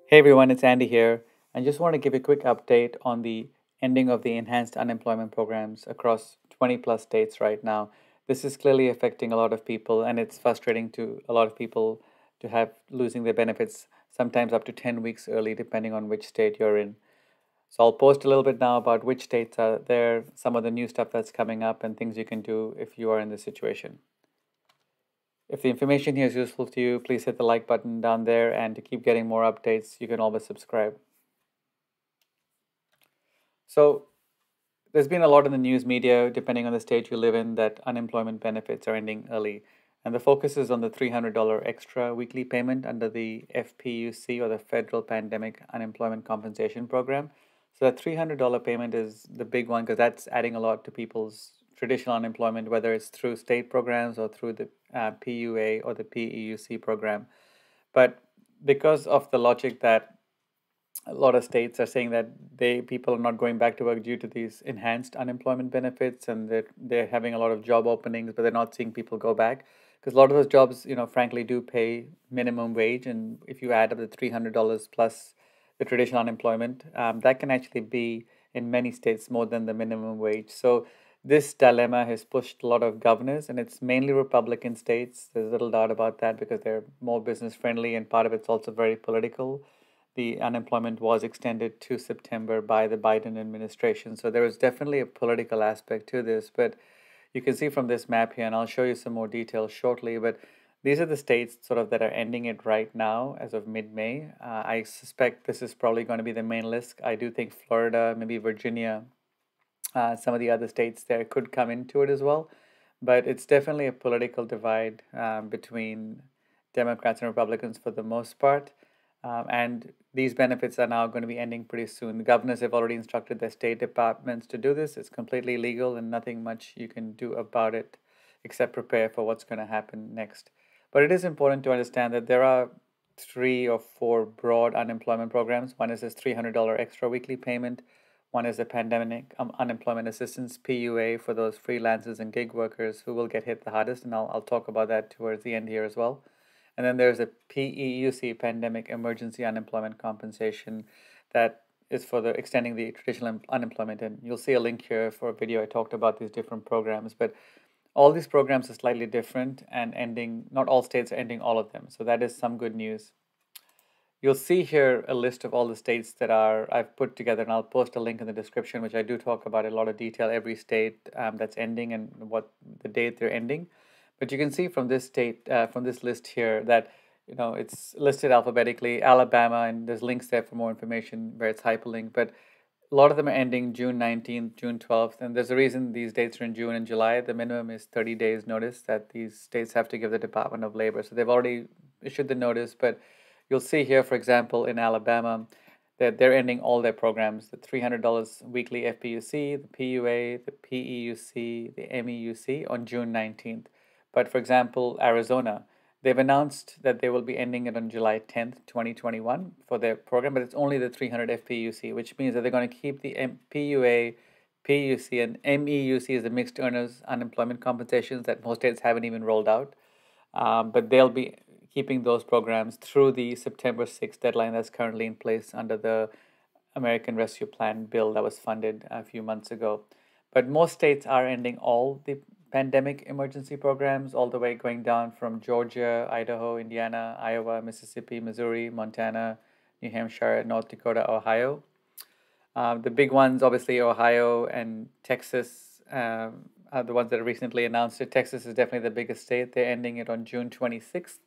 Hey everyone, it's Andy here. I just want to give a quick update on the ending of the enhanced unemployment programs across 20 plus states right now. This is clearly affecting a lot of people, and it's frustrating to a lot of people to have losing their benefits sometimes up to 10 weeks early, depending on which state you're in. So I'll post a little bit now about which states are there, some of the new stuff that's coming up, and things you can do if you are in this situation. If the information here is useful to you, please hit the like button down there, and to keep getting more updates, you can always subscribe. So there's been a lot in the news media, depending on the state you live in, that unemployment benefits are ending early. And the focus is on the $300 extra weekly payment under the FPUC, or the Federal Pandemic Unemployment Compensation Program. So that $300 payment is the big one because that's adding a lot to people's traditional unemployment, whether it's through state programs or through the PUA or the PEUC program. But because of the logic that a lot of states are saying that people are not going back to work due to these enhanced unemployment benefits, and they're having a lot of job openings, but they're not seeing people go back because a lot of those jobs, frankly, do pay minimum wage, and if you add up the $300 plus the traditional unemployment, that can actually be in many states more than the minimum wage. So this dilemma has pushed a lot of governors, and it's mainly Republican states. There's little doubt about that because they're more business friendly, and part of it's also very political. The unemployment was extended to September by the Biden administration. So there is definitely a political aspect to this. But you can see from this map here, and I'll show you some more details shortly. But these are the states sort of that are ending it right now as of mid-May. I suspect this is probably going to be the main list. I do think Florida, maybe Virginia, some of the other states there could come into it as well. But it's definitely a political divide between Democrats and Republicans for the most part. And these benefits are now going to be ending pretty soon. The governors have already instructed their state departments to do this. It's completely legal and nothing much you can do about it except prepare for what's going to happen next. But it is important to understand that there are three or four broad unemployment programs. One is this $300 extra weekly payment. One is the Pandemic Unemployment Assistance, PUA, for those freelancers and gig workers who will get hit the hardest. And I'll talk about that towards the end here as well. And then there's a PEUC, Pandemic Emergency Unemployment Compensation, that is for the extending the traditional unemployment. And you'll see a link here for a video I talked about these different programs. But all these programs are slightly different and ending, not all states are ending all of them. So that is some good news. You'll see here a list of all the states that I've put together, and I'll post a link in the description, which I do talk about in a lot of detail, every state that's ending and what the date they're ending. But you can see from this from this list here that it's listed alphabetically, Alabama, and there's links there for more information where it's hyperlinked. But a lot of them are ending June 19th, June 12th, and there's a reason these dates are in June and July. The minimum is 30 days notice that these states have to give the Department of Labor. So they've already issued the notice, but you'll see here, for example, in Alabama, that they're ending all their programs, the $300 weekly FPUC, the PUA, the PEUC, the MEUC on June 19th. But for example, Arizona, they've announced that they will be ending it on July 10th, 2021 for their program, but it's only the 300 FPUC, which means that they're going to keep the PUA, PUC, and MEUC as the mixed earners unemployment compensations that most states haven't even rolled out. But they'll be keeping those programs through the September 6th deadline that's currently in place under the American Rescue Plan bill that was funded a few months ago. But most states are ending all the pandemic emergency programs, all the way going down from Georgia, Idaho, Indiana, Iowa, Mississippi, Missouri, Montana, New Hampshire, North Dakota, Ohio. The big ones, obviously, Ohio and Texas, are the ones that recently announced it. Texas is definitely the biggest state. They're ending it on June 26th.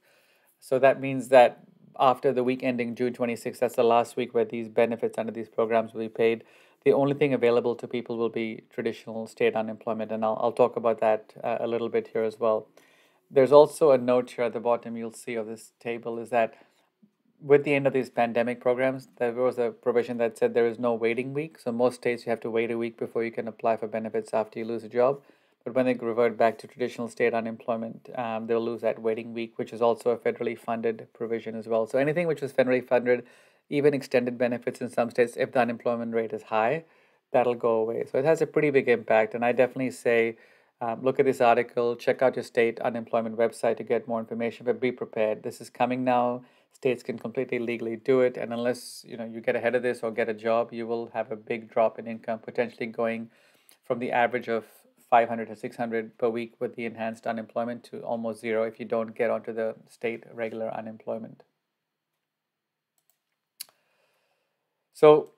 So that means that after the week ending June 26th, that's the last week where these benefits under these programs will be paid. The only thing available to people will be traditional state unemployment, and I'll talk about that a little bit here as well. There's also a note here at the bottom you'll see of this table is that with the end of these pandemic programs, there was a provision that said there is no waiting week. So most states you have to wait a week before you can apply for benefits after you lose a job. But when they revert back to traditional state unemployment, they'll lose that waiting week, which is also a federally funded provision as well. So anything which is federally funded, even extended benefits in some states, if the unemployment rate is high, that'll go away. So it has a pretty big impact. And I definitely say, look at this article, check out your state unemployment website to get more information, but be prepared. This is coming now. states can completely legally do it. And unless you get ahead of this or get a job, you will have a big drop in income, potentially going from the average of 500 to 600 per week with the enhanced unemployment to almost zero if you don't get onto the state regular unemployment. So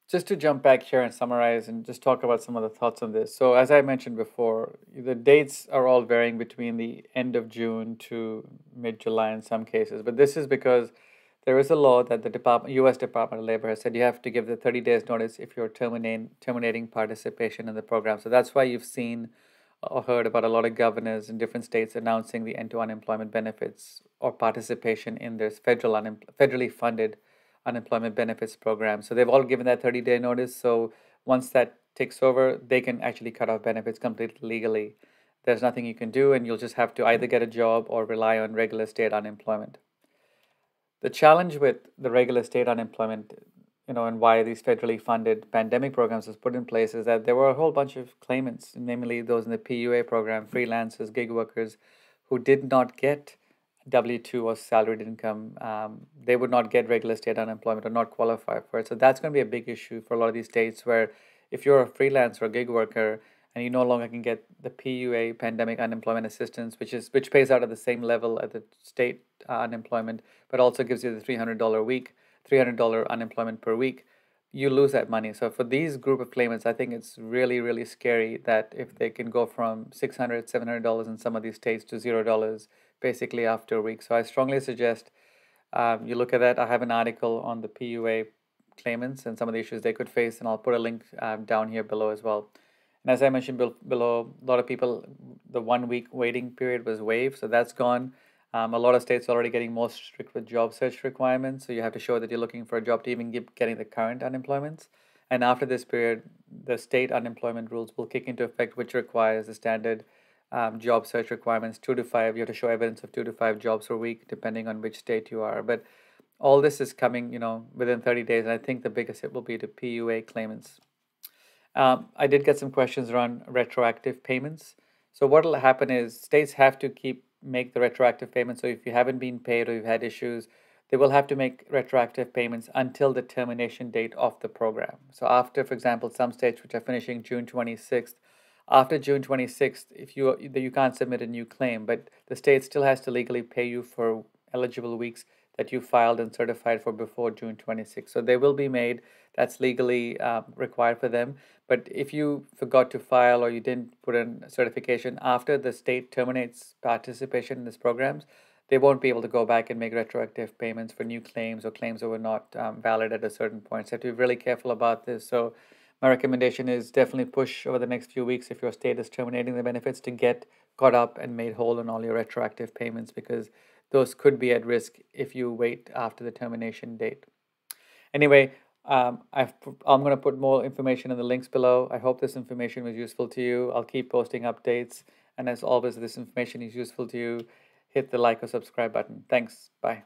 just to jump back here and summarize and just talk about some of the thoughts on this. So as I mentioned before, the dates are all varying between the end of June to mid-July in some cases. But this is because there is a law that the U.S. Department of Labor has said you have to give the 30 days notice if you're terminating participation in the program. So that's why you've seen or heard about a lot of governors in different states announcing the end to unemployment benefits or participation in this federally funded unemployment benefits program. So they've all given that 30-day notice. So once that takes over, they can actually cut off benefits completely legally. There's nothing you can do, and you'll just have to either get a job or rely on regular state unemployment. The challenge with the regular state unemployment, and why these federally funded pandemic programs was put in place is that there were a whole bunch of claimants, namely those in the PUA program, freelancers, gig workers, who did not get W-2 or salaried income. They would not get regular state unemployment or not qualify for it. So that's going to be a big issue for a lot of these states where if you're a freelancer or gig worker and you no longer can get the PUA pandemic unemployment assistance, which pays out at the same level at the state unemployment, but also gives you the $300 unemployment per week, you lose that money. So for these group of claimants, I think it's really, really scary that if they can go from $600, $700 in some of these states to $0 basically after a week. So I strongly suggest you look at that. I have an article on the PUA claimants and some of the issues they could face, and I'll put a link down here below as well. And as I mentioned below, a lot of people, the 1 week waiting period was waived, so that's gone. A lot of states are already getting more strict with job search requirements, so you have to show that you're looking for a job to even getting the current unemployments. And after this period, the state unemployment rules will kick into effect, which requires the standard job search requirements, 2 to 5. You have to show evidence of 2 to 5 jobs per week, depending on which state you are. But all this is coming, within 30 days, and I think the biggest hit will be to PUA claimants. I did get some questions around retroactive payments. So what will happen is states have to make the retroactive payments. So if you haven't been paid or you've had issues, they will have to make retroactive payments until the termination date of the program. So after, for example, some states which are finishing June 26th, after June 26th, if you can't submit a new claim, but the state still has to legally pay you for eligible weeks that you filed and certified for before June 26th. So they will be made. That's legally required for them. But if you forgot to file or you didn't put in certification after the state terminates participation in these programs, they won't be able to go back and make retroactive payments for new claims or claims that were not valid at a certain point. So you have to be really careful about this. So my recommendation is definitely push over the next few weeks if your state is terminating the benefits to get caught up and made whole on all your retroactive payments, because those could be at risk if you wait after the termination date. Anyway, I'm going to put more information in the links below. I hope this information was useful to you. I'll keep posting updates. And as always, if this information is useful to you, hit the like or subscribe button. Thanks. Bye.